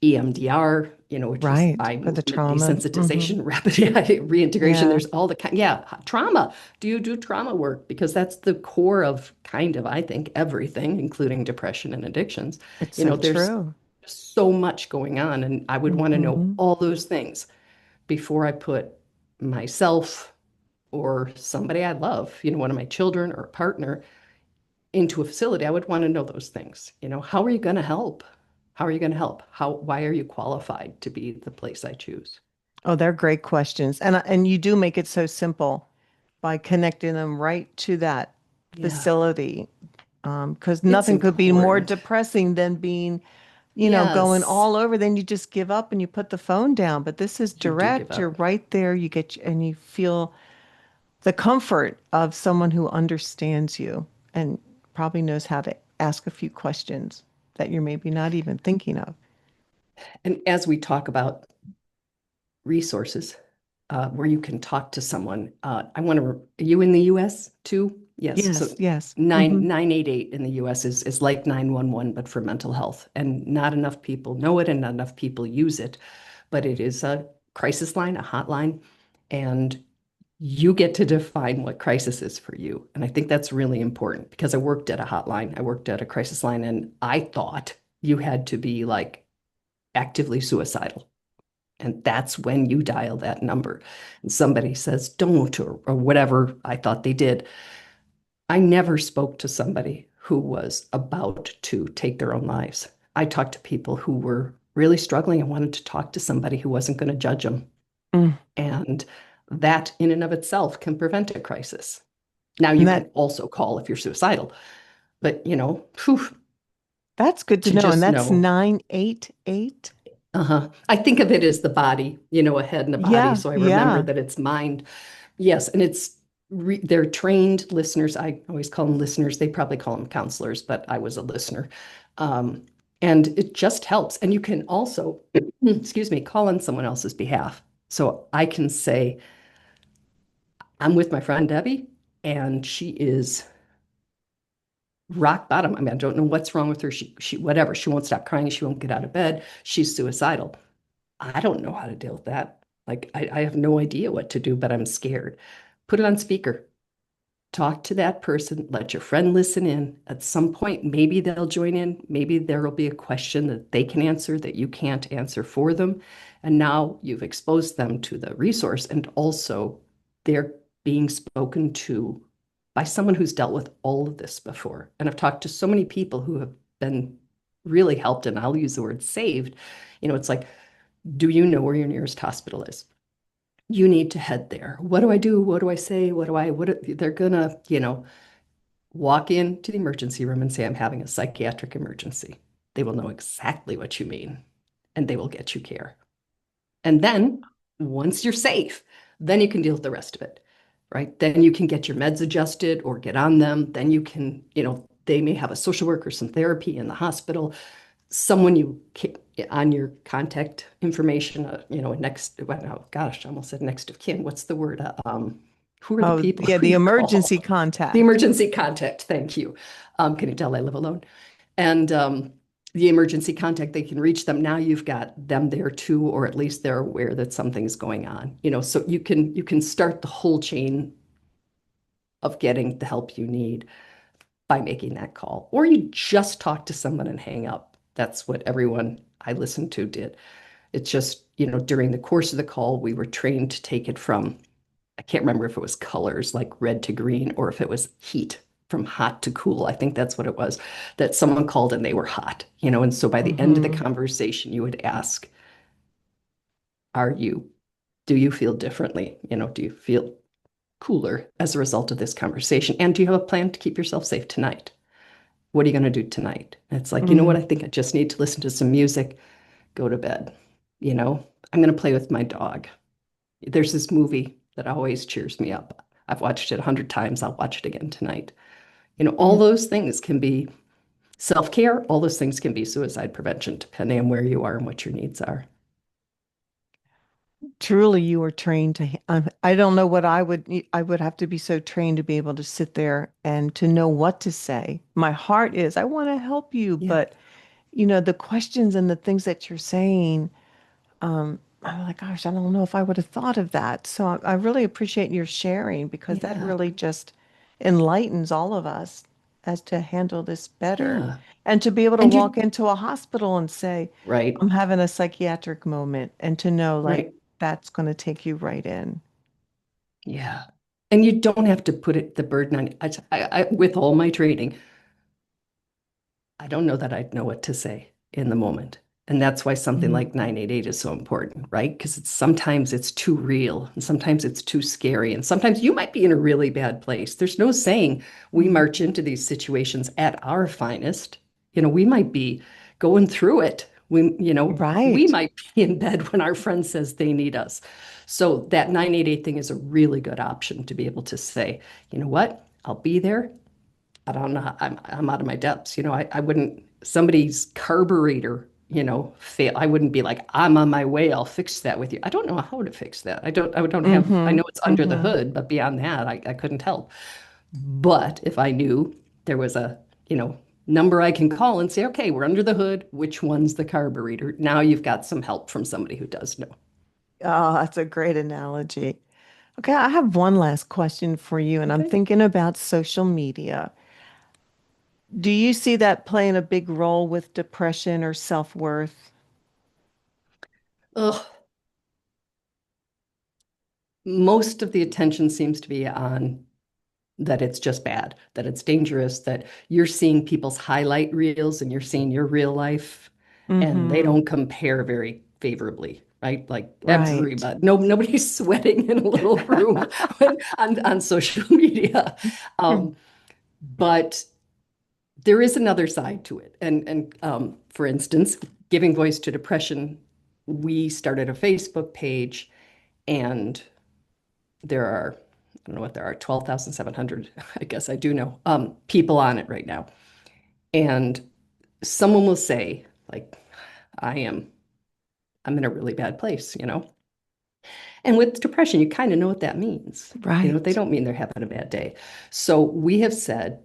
EMDR, which is right. eye For the movement trauma. Hmm. desensitization, rapid reintegration. Yeah, There's all the kind, yeah, trauma. Do you do trauma work? Because that's the core of kind of, I think, everything, including depression and addictions. it's so There's true. so much going on, and I would want to know Hmm. all those things before I put myself or somebody I love, one of my children or a partner into a facility. I would want to know those things. How are you going to help? How are you going to help? Why are you qualified to be the place I choose? Oh, they're great questions. And you do make it so simple by connecting them right to that Yeah, facility. Because it's nothing could be more important. depressing than being, going Yes, all over. Then you just give up and you put the phone down. But this is you do give direct. You're up. right there. And you feel the comfort of someone who understands you and probably knows how to ask a few questions that you're maybe not even thinking of. And as we talk about resources where you can talk to someone. I want to, are you in the US too? Yes. Yes, So yes. 988 in the US is like 911, but for mental health. And not enough people know it and not enough people use it. But it is a crisis line, a hotline, and you get to define what crisis is for you. And I think that's really important because I worked at a hotline, I worked at a crisis line, and I thought you had to be like actively suicidal. And that's when you dial that number. And somebody says, don't, or whatever I thought they did. I never spoke to somebody who was about to take their own lives. I talked to people who were really struggling and wanted to talk to somebody who wasn't going to judge them. Mm. And that in and of itself can prevent a crisis. Now And you can that also call if you're suicidal, but whew, that's good to to know. And just that's know. 988. Uh-huh. I think of it as the body, a head and a body. Yeah, So I remember yeah. that it's mind. Yes, and they're trained listeners. I always call them listeners. They probably call them counselors, but I was a listener. Um, and it just helps. And you can also, excuse me, call on someone else's behalf. So I can say, I'm with my friend Debbie, and she is rock bottom. I mean, I don't know what's wrong with her. She whatever. She won't stop crying. She won't get out of bed. She's suicidal. I don't know how to deal with that. Like, I have no idea what to do, but I'm scared. Put it on speaker. Talk to that person. Let your friend listen in. At some point, maybe they'll join in. Maybe there will be a question that they can answer that you can't answer for them. And now you've exposed them to the resource, and also they're being spoken to by someone who's dealt with all of this before. And I've talked to so many people who have been really helped, and I'll use the word saved. It's like, do you know where your nearest hospital is? You need to head there. What do I do? What do I say? They're gonna, walk into the emergency room and say, I'm having a psychiatric emergency. They will know exactly what you mean and they will get you care. And then once you're safe, then you can deal with the rest of it, right? Then you can get your meds adjusted or get on them. Then you can, they may have a social worker, some therapy in the hospital, someone on your contact information, next, well, oh gosh, I almost said next of kin. What's the word? Who are the Oh, people yeah, who the you emergency call? The contact. emergency contact. Thank you. Can you tell I live alone? And the emergency contact, they can reach them. Now you've got them there too, or at least they're aware that something's going on. So you can start the whole chain of getting the help you need by making that call. Or you just talk to someone and hang up. That's what everyone I listened to did. It's just, during the course of the call, we were trained to take it from, I can't remember if it was colors like red to green or if it was heat from hot to cool. I think that's what it was, that someone called and they were hot, and so by the end of the Hmm. conversation, you would ask, are you, do you feel differently? Do you feel cooler as a result of this conversation? And do you have a plan to keep yourself safe tonight? What are you going to do tonight? And it's like, you know what? Hmm. I think I just need to listen to some music, go to bed. You know, I'm going to play with my dog. There's this movie that always cheers me up. I've watched it 100 times. I'll watch it again tonight. All Mm. those things can be self-care. All those things can be suicide prevention, depending on where you are and what your needs are. Truly, you were trained to. I don't know what I would have to be so trained to be able to sit there and to know what to say. My heart is, I want to help you, Yeah. but the questions and the things that you're saying, I'm like, gosh, I don't know if I would have thought of that. So I really appreciate your sharing because that Yeah. really just enlightens all of us as to handle this better. Yeah. And to be able to And walk you, into a hospital and say, right, I'm having a psychiatric moment, and to know like right. that's going to take you right in. Yeah. And you don't have to put the burden on, with all my training, I don't know that I'd know what to say in the moment. And that's why something Mm. like 988 is so important, right? Because sometimes it's too real and sometimes it's too scary. And sometimes you might be in a really bad place. There's no saying we Mm. march into these situations at our finest. We might be going through it. We Right. might be in bed when our friend says they need us. So that 988 thing is a really good option to be able to say, you know what? I'll be there. I don't know. I'm out of my depths. I wouldn't somebody's carburetor, fail. I wouldn't be like, I'm on my way. I'll fix that with you. I don't know how to fix that. I don't have, I Mm-hmm. know it's under the Mm-hmm. hood, but beyond that, I couldn't help. But if I knew there was a, number I can call and say, okay, we're under the hood. Which one's the carburetor? Now you've got some help from somebody who does know. Oh, that's a great analogy. Okay, I have one last question for you, and I'm Okay. thinking about social media. Do you see that playing a big role with depression or self-worth? Ugh. Most of the attention seems to be on that it's just bad, that it's dangerous, that you're seeing people's highlight reels and you're seeing your real life, and they Mm-hmm. don't compare very favorably, right? Like Right. everybody, nobody's sweating in a little room on social media. Mm. But there is another side to it. And for instance, giving voice to depression, we started a Facebook page, and there are, I don't know what there are, 12,700, I guess I do know, people on it right now. And someone will say, like, I am, I'm in a really bad place. And with depression, you kind of know what that means. They Right. don't mean they're having a bad day. So we have said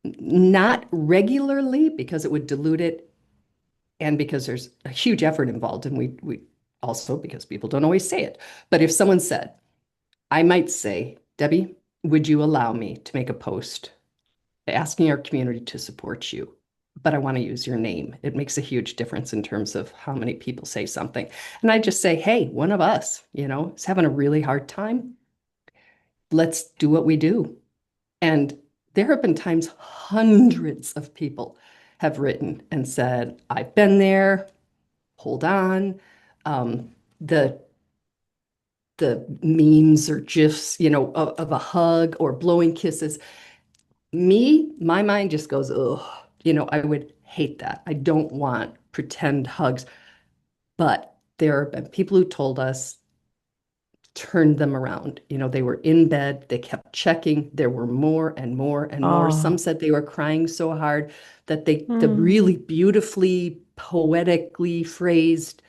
not regularly because it would dilute it and because there's a huge effort involved. And we also, because people don't always say it. But if someone said, I might say, Debbie, would you allow me to make a post asking our community to support you? But I want to use your name. It makes a huge difference in terms of how many people say something. And I just say, hey, one of us, is having a really hard time. Let's do what we do. And there have been times hundreds of people have written and said, I've been there, hold on. The the memes or gifs, of a hug or blowing kisses. My mind just goes, ugh, I would hate that. I don't want pretend hugs. But there have been people who told us, turned them around. They were in bed, they kept checking. There were more and more and more. Some Oh. said they were crying so hard that the Mm. really beautifully, poetically phrased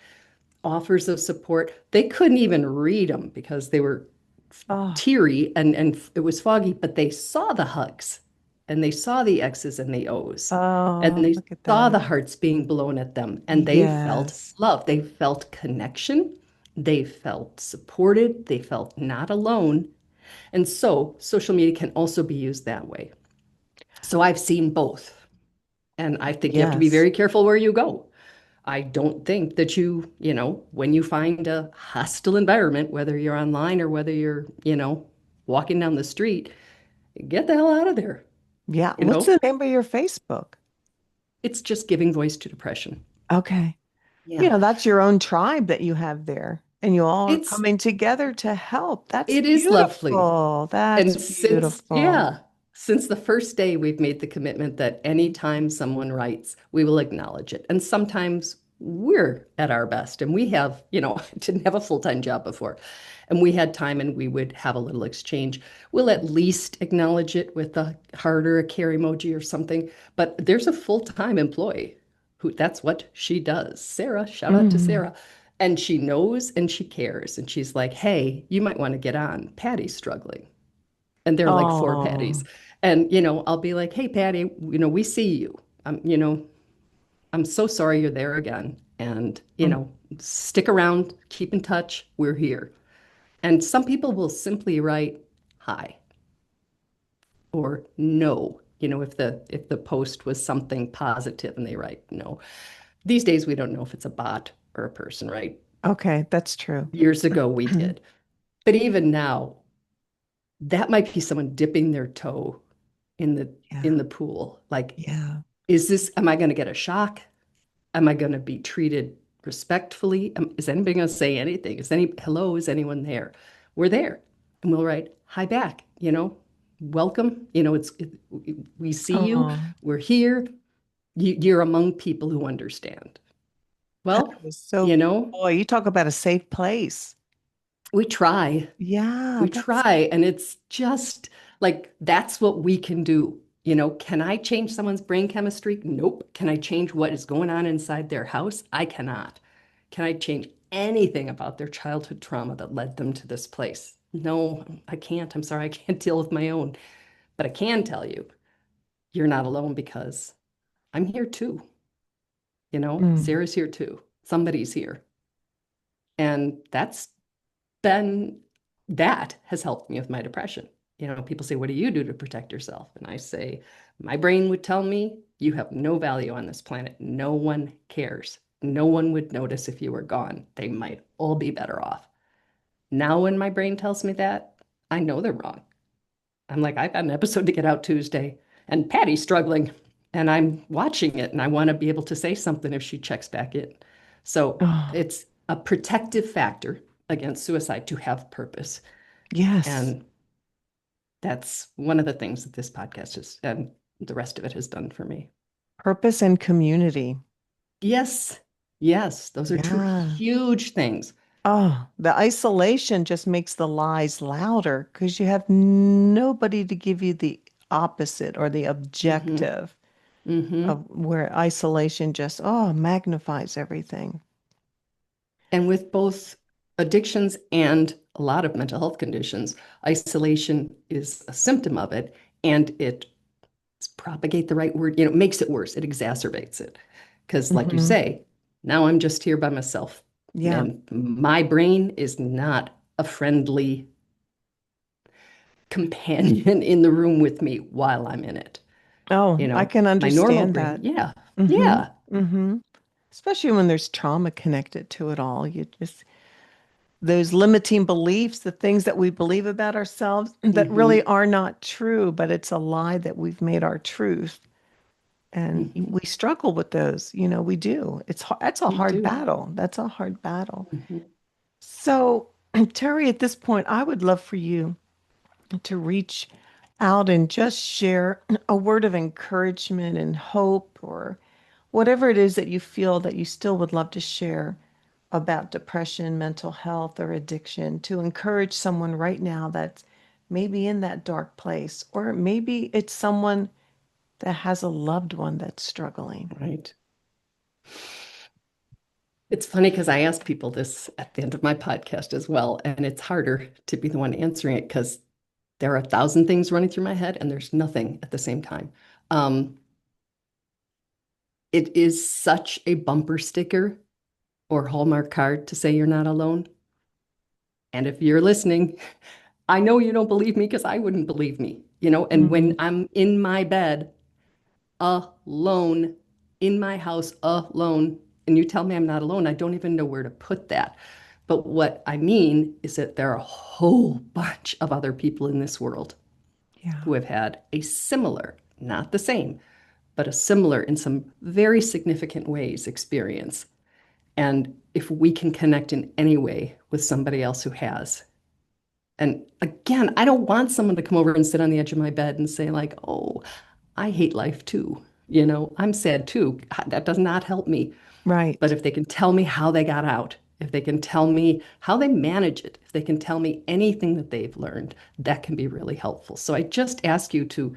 offers of support, they couldn't even read them because they were Oh. teary and it was foggy, but they saw the hugs and they saw the X's and the O's and Oh, they look at saw the that. hearts being blown at them and they felt Yes. love. They felt connection. They felt supported. They felt not alone. And so social media can also be used that way. So I've seen both. And I think you have to be Yes. very careful where you go. I don't think that when you find a hostile environment, whether you're online or whether you're, walking down the street, get the hell out of there. Yeah. You What's know, the name of your Facebook? it's just giving voice to depression. Okay. Yeah. That's your own tribe that you have there, and you all are It's, coming together to help. That's it is lovely. beautiful. That's And since, beautiful. yeah, since the first day, we've made the commitment that anytime someone writes, we will acknowledge it. And sometimes we're at our best. And we have, I didn't have a full-time job before. And we had time and we would have a little exchange. We'll at least acknowledge it with a heart or a care emoji or something. But there's a full-time employee who that's what she does. Sarah, shout out to Mm. Sarah. And she knows and she cares. And she's like, hey, you might want to get on. Patty's struggling. And there are like four Oh, Patties. And, I'll be like, hey, Patty, we see you. I'm so sorry you're there again. And, mm. stick around, keep in touch. We're here. And some people will simply write hi or no. If the post was something positive and they write no. These days we don't know if it's a bot or a person, right? Okay, that's true. Years ago we did. But even now, that might be someone dipping their toe in the in Yeah, the pool. Like, yeah. am I going to get a shock? Am I going to be treated respectfully? Is anybody going to say anything? Hello, is anyone there? We're there. And we'll write, hi back, welcome. We see you. Oh, We're here. You're among people who understand. that Well, is so, you know, boy, you talk about a safe place. we try. Yeah, We that's, try, and it's just like that's what we can do. Can I change someone's brain chemistry? Nope. Can I change what is going on inside their house? I cannot. Can I change anything about their childhood trauma that led them to this place? No, I can't. I'm sorry, I can't deal with my own. But I can tell you, you're not alone because I'm here too. mm, Sarah's here too. Somebody's here. And then that has helped me with my depression. People say, what do you do to protect yourself? And I say, my brain would tell me, you have no value on this planet. No one cares. No one would notice if you were gone. They might all be better off. Now, when my brain tells me that, I know they're wrong. I'm like, I've got an episode to get out Tuesday, and Patty's struggling, and I'm watching it, and I want to be able to say something if she checks back in. So oh, it's a protective factor against suicide to have purpose. yes. And that's one of the things that this podcast is, and the rest of it has done for me. Purpose and community. Yes, yes, those are two Yeah. huge things. Oh, the isolation just makes the lies louder because you have nobody to give you the opposite or the Hmm. objective Hmm. of where isolation just, oh, magnifies everything. And with both addictions and a lot of mental health conditions, isolation is a symptom of it, and it propagate the right word, makes it worse. It exacerbates it. Because, like you Hmm. say, now I'm just here by myself, Yeah. and my brain is not a friendly companion in the room with me while I'm in it. Oh, I can My normal understand brain, that. yeah, Hmm. yeah. Hmm. Especially when there's trauma connected to it all. You just, those limiting beliefs, the things that we believe about ourselves that really Hmm. are not true, but it's a lie that we've made our truth. And Hmm. we struggle with those. We do. That's a We hard do. battle. That's a hard battle. Hmm. So, Terry, at this point, I would love for you to reach out and just share a word of encouragement and hope or whatever it is that you feel that you still would love to share about depression, mental health, or addiction to encourage someone right now that's maybe in that dark place, or maybe it's someone that has a loved one that's struggling. Right. It's funny because I ask people this at the end of my podcast as well, and it's harder to be the one answering it because there are a thousand things running through my head and there's nothing at the same time. Um, it is such a bumper sticker or Hallmark card to say you're not alone. And if you're listening, I know you don't believe me because I wouldn't believe me, and when Mm, I'm in my bed alone, in my house alone, and you tell me I'm not alone, I don't even know where to put that. But what I mean is that there are a whole bunch of other people in this world yeah. who have had a similar, not the same, but a similar in some very significant ways experience. And if we can connect in any way with somebody else who has, and again, I don't want someone to come over and sit on the edge of my bed and say, like, oh, I hate life too. I'm sad too. That does not help me. Right. But if they can tell me how they got out, if they can tell me how they manage it, if they can tell me anything that they've learned, that can be really helpful. So I just ask you to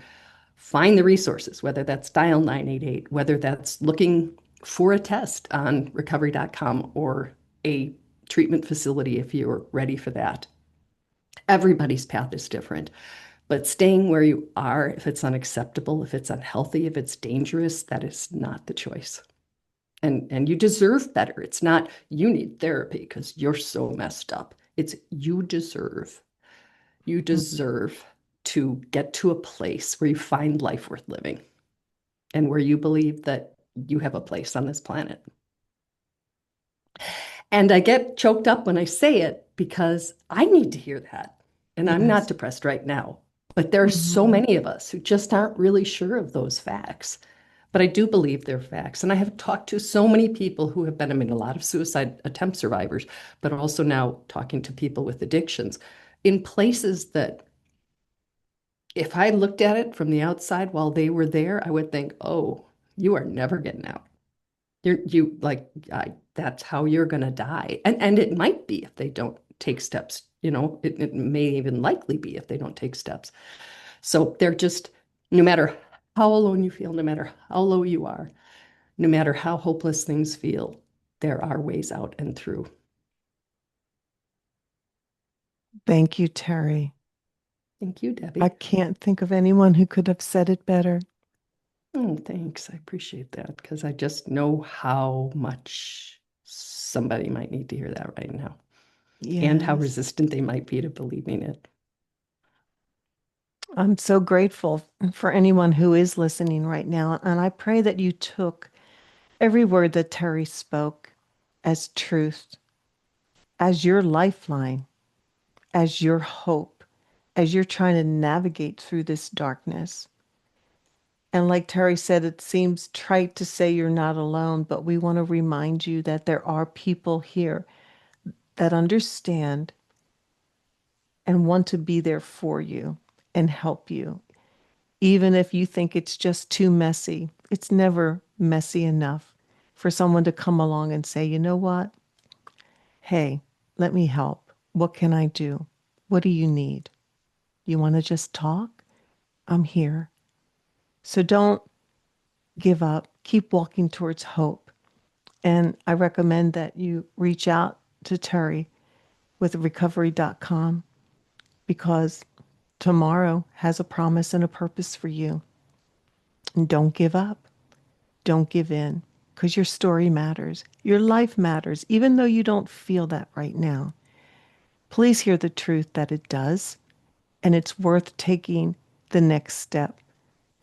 find the resources, whether that's Dial 988, whether that's looking for a test on recovery.com or a treatment facility if you're ready for that. Everybody's path is different, but staying where you are, if it's unacceptable, if it's unhealthy, if it's dangerous, that is not the choice. And you deserve better. It's not you need therapy because you're so messed up. It's you Mhm. deserve to get to a place where you find life worth living and where you believe that you have a place on this planet. And I get choked up when I say it because I need to hear that. And I'm not Yes. depressed right now. But there are so Hmm. many of us who just aren't really sure of those facts. But I do believe they're facts. And I have talked to so many people who have been, I mean, a lot of suicide attempt survivors, but also now talking to people with addictions in places that if I looked at it from the outside while they were there, I would think, oh, you are never getting out. You like that's how you're gonna die. And it might be if they don't take steps, it may even likely be if they don't take steps. So they're just no matter how alone you feel, no matter how low you are, no matter how hopeless things feel, there are ways out and through. Thank you, Terry. Thank you, I Debbie. can't think of anyone who could have said it better. Oh, thanks. I appreciate that because I just know how much somebody might need to hear that right now and how Yes. resistant they might be to believing it. I'm so grateful for anyone who is listening right now. And I pray that you took every word that Terry spoke as truth, as your lifeline, as your hope, as you're trying to navigate through this darkness. And like Terry said, it seems trite to say you're not alone, but we want to remind you that there are people here that understand and want to be there for you and help you. Even if you think it's just too messy, it's never messy enough for someone to come along and say, you know what? Hey, let me help. What can I do? What do you need? You want to just talk? I'm here. So don't give up. Keep walking towards hope. And I recommend that you reach out to Terry with recovery.com because tomorrow has a promise and a purpose for you. And don't give up. Don't give in because your story matters. Your life matters, even though you don't feel that right now. Please hear the truth that it does. And it's worth taking the next step.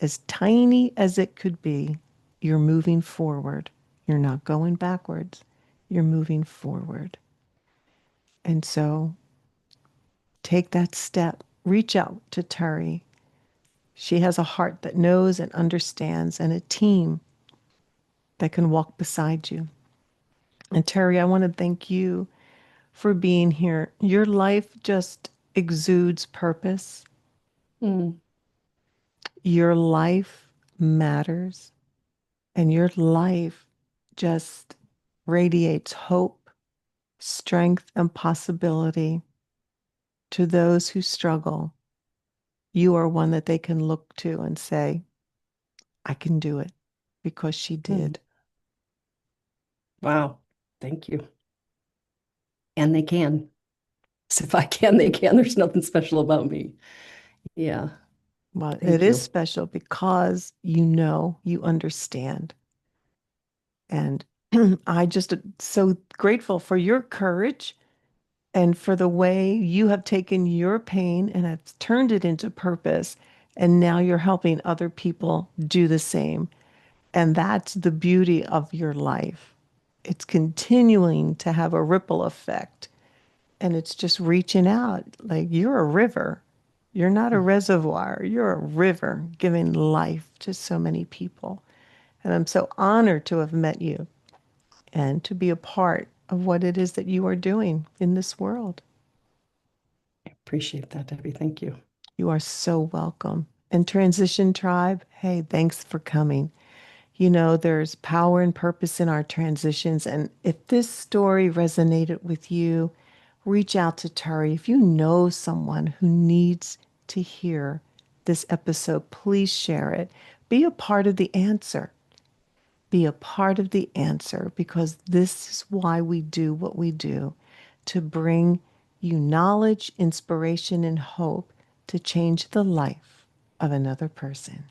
As tiny as it could be, you're moving forward. You're not going backwards. You're moving forward. And so take that step. Reach out to Terry. She has a heart that knows and understands and a team that can walk beside you. And Terry, I want to thank you for being here. Your life just exudes purpose. Mm, Your life matters. And your life just radiates hope, strength, and possibility to those who struggle. You are one that they can look to and say, I can do it because she mm. did. Wow. Thank you. And they can. So if I can, they can. There's nothing special about me. Yeah. Well, it Thank is you. special because you know, you understand. And I just so grateful for your courage and for the way you have taken your pain and have turned it into purpose. And now you're helping other people do the same. And that's the beauty of your life. It's continuing to have a ripple effect. And it's just reaching out like you're a river. You're not a Mm. reservoir. You're a river giving life to so many people. And I'm so honored to have met you and to be a part of what it is that you are doing in this world. I appreciate that, Debbie. Thank you. You are so welcome. And Transition Tribe, hey, thanks for coming. There's power and purpose in our transitions. And if this story resonated with you, reach out to Turi. If you know someone who needs to hear this episode, please share it. Be a part of the answer. Be a part of the answer, because this is why we do what we do, to bring you knowledge, inspiration, and hope to change the life of another person.